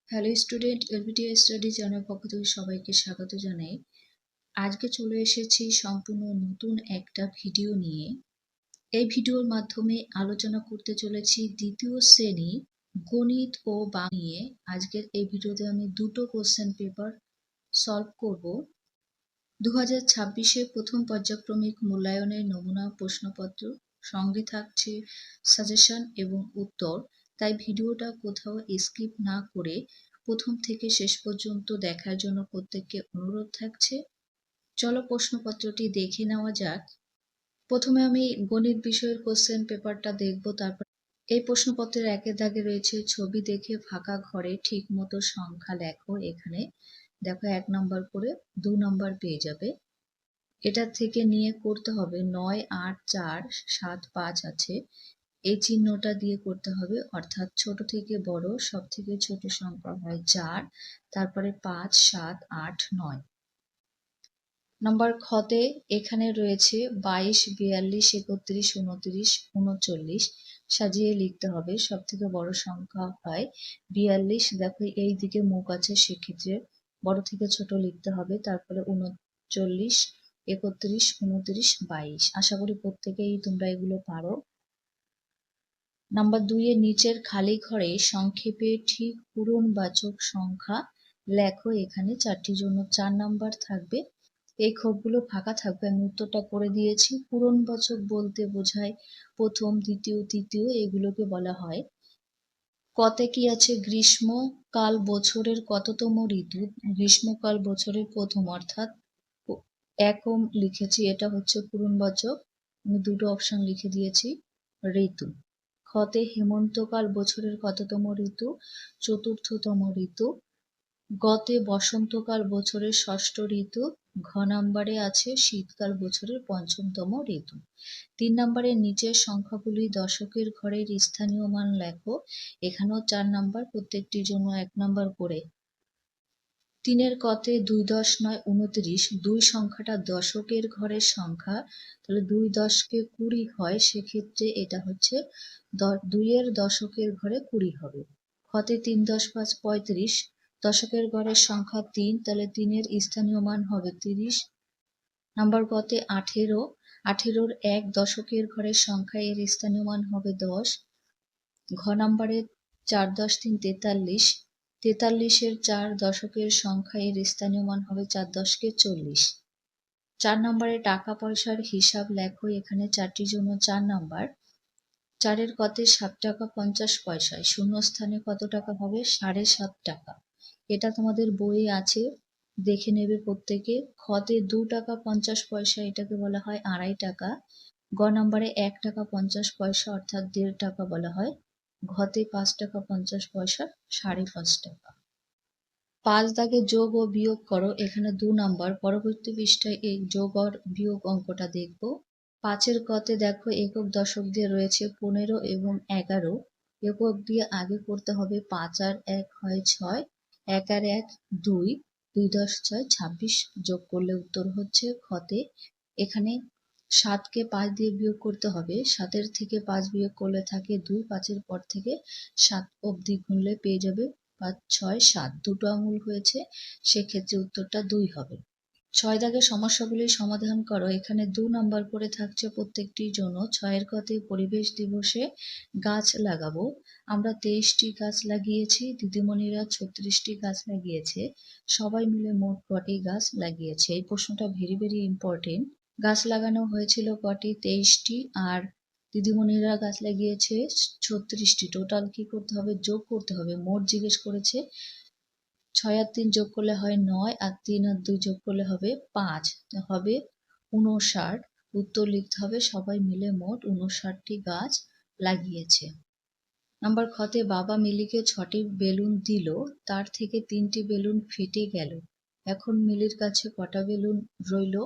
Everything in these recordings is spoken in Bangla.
হ্যালো স্টুডেন্ট, এলবিটিআই স্টাডি চ্যানেল পক্ষ থেকে সবাইকে স্বাগত জানাই। আজকে চলে এসেছি সম্পূর্ণ নতুন একটা ভিডিও নিয়ে। এই ভিডিওর মাধ্যমে আলোচনা করতে চলেছি দ্বিতীয় শ্রেণী গণিত ও বাংলা নিয়ে। আজকের এই ভিডিওতে আমি দুটো কোশ্চেন পেপার সলভ করব। 2026-এ প্রথম পর্যায়ক্রমিক মূল্যায়নের নমুনা প্রশ্নপত্র, সঙ্গে থাকছে সাজেশন এবং উত্তর। তাই ভিডিওটা কোথাও স্কিপ না করে প্রথম থেকে শেষ পর্যন্ত দেখার জন্য প্রত্যেককে অনুরোধ থাকছে। চলো প্রশ্নপত্রটি দেখে নেওয়া যাক। প্রথমে আমি গণিত বিষয়ের কোশ্চেন পেপারটা দেখব। তারপর এই প্রশ্নপত্রের একের দাগে রয়েছে ছবি দেখে ফাঁকা ঘরে ঠিক মতো সংখ্যা লেখো। এখানে দেখো 1 নম্বর করে 2 নম্বর পেয়ে যাবে। এটা থেকে নিয়ে করতে হবে 9, 8, 4, 7, 5 আছে, এই চিহ্নটা দিয়ে করতে হবে। অর্থাৎ ছোট থেকে বড় সব থেকে ছোট সংখ্যা হয় 4, তারপরে 5, 7, 8, 9। নাম্বার খতে এখানে রয়েছে 22, 42, 31, 29, 39 সাজিয়ে লিখতে হবে। সব থেকে বড় সংখ্যা হয় 42। দেখো এই দিকে মুখ আছে, সেক্ষেত্রে বড় থেকে ছোট লিখতে হবে। তারপরে 39, 31, 29, 22। আশা করি প্রত্যেকেই তোমরা এগুলো পারো। নাম্বার 2 এর নিচের খালি ঘরে সংক্ষেপে ঠিক পূরণবাচক সংখ্যা লেখো। এখানে 4টির জন্য 4 নাম্বার থাকবে। এই ক্ষোভগুলো ফাঁকা থাকবে। আমি উত্তরটা করে দিয়েছি। পূরণবাচক বলতে বোঝায় প্রথম, দ্বিতীয়, তৃতীয়, এগুলোকে বলা হয়। কতে কি আছে? গ্রীষ্মকাল বছরের কততম ঋতু? গ্রীষ্মকাল বছরের প্রথম, অর্থাৎ একম লিখেছি, এটা হচ্ছে পূরণবাচক। আমি দুটো অপশন লিখে দিয়েছি ঋতু। খতে হেমন্তকাল বছরের কততম ঋতু? চতুর্থতম ঋতু। গতে বসন্তকাল বছরের ষষ্ঠ ঋতু। ঘ নাম্বারে আছে শীতকাল বছরের পঞ্চমতম ঋতু। 3 নম্বরের নিচের সংখ্যাগুলি দশকের ঘরের স্থানীয় মান লেখো। এখানেও 4 নাম্বার, প্রত্যেকটির জন্য 1 নাম্বার করে। 3 কতে 2 10 9 29, 2 সংখ্যাটা দশকের ঘরের সংখ্যা, তাহলে 2 10 20 হয়, সেক্ষেত্রে এটা হচ্ছে 2 দশকের ঘরে 20 হবে। খতে 3 10 5 35, দশকের ঘরের সংখ্যা 3, তাহলে 3 স্থানীয় মান হবে 30। নাম্বার কতে 18, 18 1 দশকের ঘরের সংখ্যা, এর স্থানীয় মান হবে 10। ঘ নাম্বারে 4 10 3 43, 43 4 দশকের সংখ্যা, এর স্থানীয় মান হবে 4 10 40। 4 নম্বরে টাকা পয়সার হিসাব লেখো। এখানে 4টির জন্য 4 নাম্বার। 4 কতে 7 টাকা 50 পয়সায় শূন্যস্থানে কত টাকা হবে? 7.5 টাকা। এটা তোমাদের বইয়ে আছে, দেখে নেবে প্রত্যেকে। খতে 2 টাকা 50 পয়সা, এটাকে বলা হয় 2.5 টাকা। গ নাম্বারে 1 টাকা 50 পয়সা, অর্থাৎ 1.5 টাকা বলা হয়। ঘতে 5 টাকা 50 পয়সা, 5.5 টাকা। 5 দাগে যোগ ও বিয়োগ করো। এখানে 2 নাম্বার। পরবর্তী পৃষ্ঠায় এই যোগ আর বিয়োগ অঙ্কটা দেখব। 5 কতে দেখো একক দশক দিয়ে রয়েছে 15 এবং 11। একক দিয়ে আগে করতে হবে 5 আর 1 হয় 6, 1 আর 1 2, 2 10 6 26, যোগ করলে উত্তর হচ্ছে খতে। এখানে 7কে 5 দিয়ে বিয়োগ করতে হবে। 7 থেকে 5 বিয়োগ করলে থাকে 2, 5 পর থেকে 7 অবধি গুনলে পেয়ে যাবে 5 6 7, দুটো আঙুল হয়েছে, সেক্ষেত্রে উত্তরটা 2 হবে। 6 দাগের সমস্যাগুলি সমাধান করো। এখানে 2 নাম্বার করে থাকছে প্রত্যেকটির জন্য। 6 কতে পরিবেশ দিবসে গাছ লাগাবো। আমরা 23টি গাছ লাগিয়েছি, দিদিমণিরা 36টি গাছ লাগিয়েছে, সবাই মিলে মোট কটি গাছ লাগিয়েছে? এই প্রশ্নটা ভেরি ভেরি ইম্পর্টেন্ট। গাছ লাগানো হয়েছিল কটি? 23টি, আর দিদিমণিরা গাছ লাগিয়েছে 36টি। টোটাল কি করতে হবে? যোগ করতে হবে। মোট জিজ্ঞেস করেছে। 6 আর 3 যোগ করলে হয় 9, আর 3 আর 2 যোগ করলে হবে 5, হবে 59। উত্তর লিখতে হবে সবাই মিলে মোট 59টি গাছ লাগিয়েছে। নাম্বার খতে বাবা মিলিকে 6টি বেলুন দিল, তার থেকে 3টি বেলুন ফেটে গেল। এখন মিলির কাছে কটা বেলুন রইল?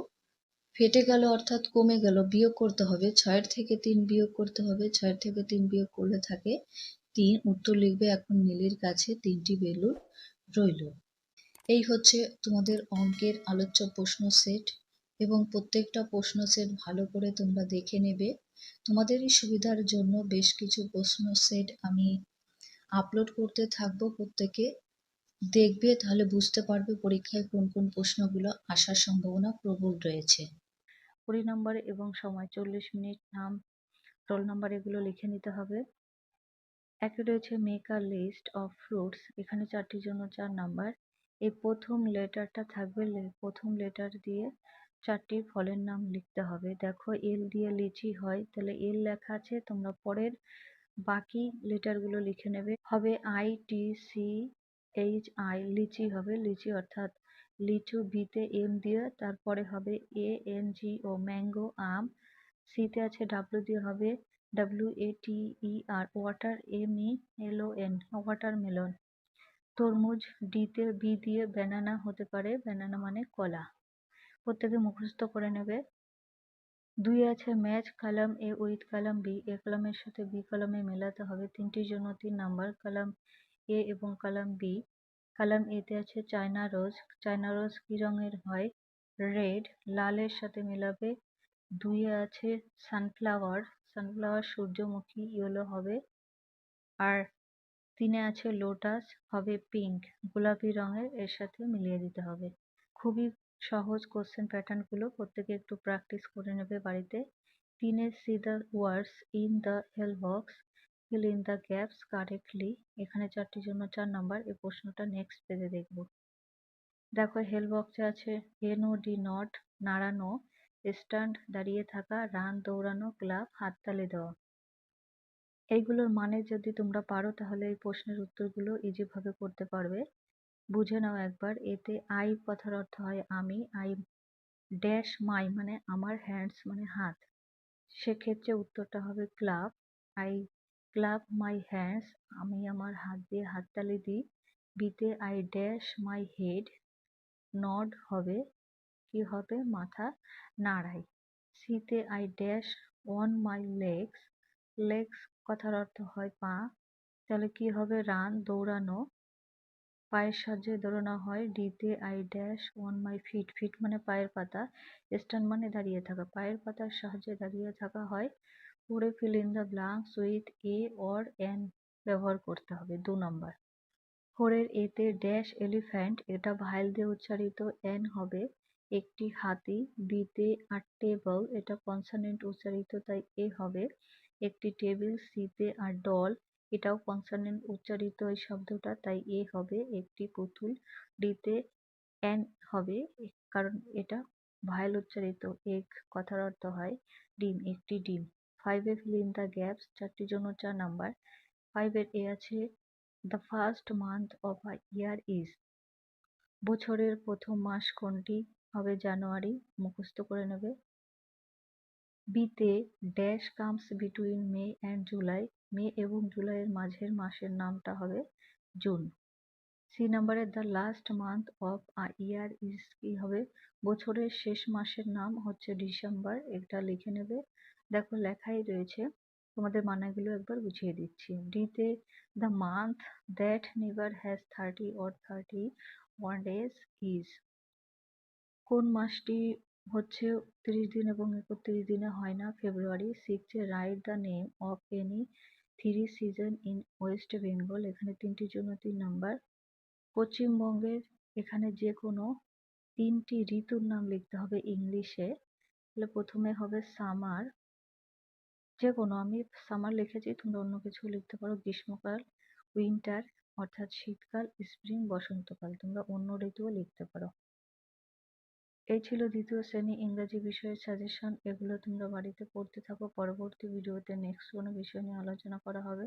ফেটে গেল অর্থাৎ কমে গেল, বিয়োগ করতে হবে। 6 থেকে 3 বিয়োগ করতে হবে। 6 থেকে 3 বিয়োগ করলে থাকে 3। উত্তর লিখবে এখন মিলির কাছে 3টি বেলুন রইল। এই হচ্ছে তোমাদের অঙ্কের আলোচ্য প্রশ্ন সেট, এবং প্রত্যেকটা প্রশ্ন সেট ভালো করে তোমরা দেখে নেবে। তোমাদেরই সুবিধার জন্য বেশ কিছু প্রশ্ন সেট আমি আপলোড করতে থাকবো প্রত্যেকে। দেখবে, তাহলে বুঝতে পারবে পরীক্ষায় কোন কোন প্রশ্নগুলো আসার সম্ভাবনা প্রবল রয়েছে। 20 নম্বরে এবং সময় 40 মিনিট, নাম, রোল নাম্বার এগুলো লিখে নিতে হবে। একে রয়েছে make a list of fruits, এখানে 4টির জন্য 4 নাম্বার। এই প্রথম লেটারটা থাকবে, প্রথম লেটার দিয়ে 4টি ফলের নাম লিখতে হবে। দেখো এল দিয়ে লিচি হয়, তাহলে এল লেখা আছে, তোমরা পরের বাকি লেটারগুলো লিখে নেবে। হবে ITCHI, লিচি হবে, লিচি অর্থাৎ লিচু, বিতে এম দিয়ে, তারপরে হবে ANGO, ম্যাঙ্গো আম। সিতে আছে ডাব্লিউ দিয়ে হবে WATER, ওয়াটার, MELON, ওয়াটারমেলন। তরমুজ, ডিতে বি দিয়ে ব্যানানা হতে পারে, ব্যানানা মানে কলা। প্রত্যেকে মুখস্থ করে নেবে। 2 আছে match column A with column B, A কলামের সাথে বি কলামে মেলাতে হবে। 3টির জন্য 3 নাম্বার, কলাম এ এবং কলাম বি। কলাম এতে আছে চায়না রোজ, চায়না রোজ কি রঙের হয়? রেড, লালের সাথে মেলাবে। 2 আছে সানফ্লাওয়ার, সানফ্লাওয়ার সূর্যমুখী, ইয়েলো হবে। আর 3 আছে লোটাস, হবে পিঙ্ক, গোলাপি রঙের, এর সাথে মিলিয়ে দিতে হবে। খুবই সহজ কোশ্চেন প্যাটার্নগুলো, প্রত্যেকে একটু প্র্যাকটিস করে নেবে বাড়িতে। 3 see the words in the help box, fill in the gaps correctly, এখানে 4টির জন্য 4 নাম্বার। এই প্রশ্নটা নেক্সট পেজে দেখব। দেখো হেল বক্সে আছে NOD, নট, নাড়ানো, স্ট্যান্ড, দাঁড়িয়ে থাকা, রান, দৌড়ানো, ক্লাব, হাততালি দেওয়া। এইগুলোর মানে যদি তোমরা পারো তাহলে এই প্রশ্নের উত্তরগুলো ইজি ভাবে করতে পারবে। বুঝে নাও একবার। এতে আই কথার অর্থ হয় আমি, আই ড্যাশ মাই মানে আমার, হ্যান্ডস মানে হাত, সেক্ষেত্রে উত্তরটা হবে club. I club my hands, আমি আমার হাত দিয়ে হাততালি দিই। বিতে I dash my head, nod হবে, কি হবে? মাথা নাড়াই। সিতে I dash on my legs, legs কথার অর্থ হয় পা, তাহলে কি হবে? রান, দৌড়ানো, পায়ের সাহায্যে দৌড়ানো হয়। ডিতে I dash on my feet, feet মানে পায়ের পাতা, স্ট্যান্ড মানে দাঁড়িয়ে থাকা, পায়ের পাতার সাহায্যে দাঁড়িয়ে থাকা হয়। পরে feel in the blanks with a or N ব্যবহার করতে হবে, 2 নম্বর। 4 এতে ড্যাশ এলিফ্যান্ট, এটা ভাইল দিয়ে উচ্চারিত, এন হবে একটি হাতি। বিতে আর টেবল, এটা কনসোনেন্ট উচ্চারিত, তাই এ হবে একটি টেবিল। সিতে আর ডল, এটাও কনসোনেন্ট উচ্চারিত এই শব্দটা, তাই এ হবে একটি পুতুল। ডিতে এন হবে, কারণ এটা ভাইল উচ্চারিত। এগ কথার অর্থ হয় ডিম, একটি ডিম। 5 ফিল ইন দ্য গ্যাপস, 4টির জন্য 4 নাম্বার। 5 এ আছে the first month of a year is, বছরের প্রথম মাস কোনটি? হবে জানুয়ারি, মুখস্থ করে নেবে। বিতে dash comes between May and July, May এবং জুলাইয়ের মাঝের মাসের নামটা হবে জুন। সি নাম্বারে the last month of a year is, কি হবে? বছরের শেষ মাসের নাম হচ্ছে ডিসেম্বর, এটা লিখে নেবে। দেখো লেখাই রয়েছে, তোমাদের মানাগুলো একবার বুঝিয়ে দিচ্ছি। ডিতে the month that never has 30 or 31 days is, কোন মাসটি হচ্ছে 30 দিন এবং 31 দিনে হয় না? ফেব্রুয়ারি। 6 write the name of any 3 season in West Bengal, এখানে 3টির জন্য 3 নাম্বার। পশ্চিমবঙ্গের এখানে যে কোনো 3টি ঋতুর নাম লিখতে হবে ইংলিশে, তাহলে প্রথমে হবে সামার, যে কোনো, আমি সামার লিখেছি, তোমরা অন্য কিছু লিখতে পারো। গ্রীষ্মকাল, উইন্টার অর্থাৎ শীতকাল, স্প্রিং বসন্তকাল, তোমরা অন্য ঋতুও লিখতে পারো। এই ছিল দ্বিতীয় শ্রেণী ইংরাজি বিষয়ের সাজেশন, এগুলো তোমরা বাড়িতে পড়তে থাকো। পরবর্তী ভিডিওতে নেক্সট কোনো বিষয় নিয়ে আলোচনা করা হবে।